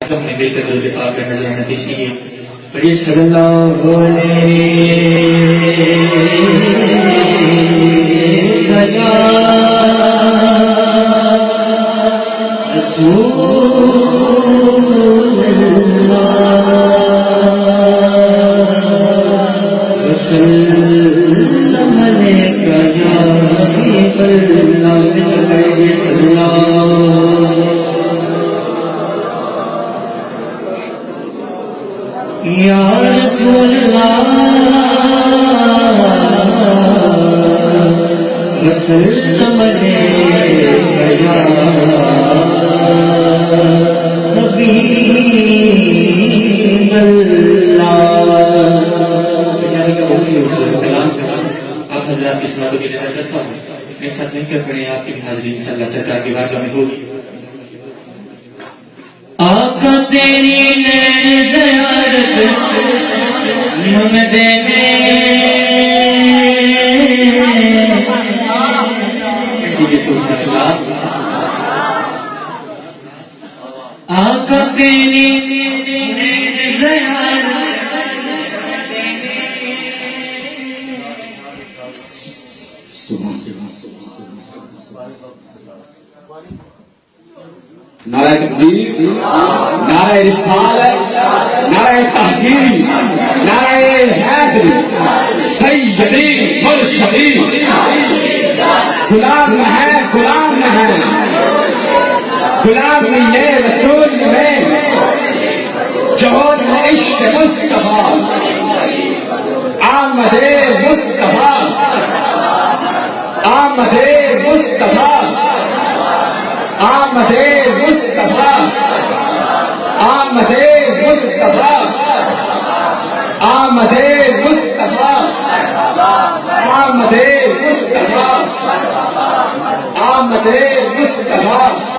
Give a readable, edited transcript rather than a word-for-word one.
اپنے بہتر درود پاک کا نذرانہ پیش کیجیے. پڑھیے صلی اللہ علیہ رسول اللہ وسلم علیک یا حبیب اللہ. پڑھیے صلی اللہ یا رسول اللہ وسلم علیک یا حبیب اللہ. آپ حضرات کی سوالوں کی نظر کرتا ہوں. میرے ساتھ مل کر پڑھیں. آپ کی بھی حاضری انشاءاللہ سرکار کی بارگاہ میں ہوگی. آقا تیری زیارت ہم دینے آقا تیری زیارت نعرہ تکبیر، نعرہ رسالت، نعرہ تحقیق، نعرہ حیدری، سیدی مرشدی. غلام ہے غلام ہے غلام یہ رسول میں جوہر عشق مصطفیٰ آمد مصطفیٰ آمد مصطفیٰ آمد مصطفیٰ آمد مصطفیٰ آمد مصطفیٰ آمد مصطفیٰ آمد مصطفیٰ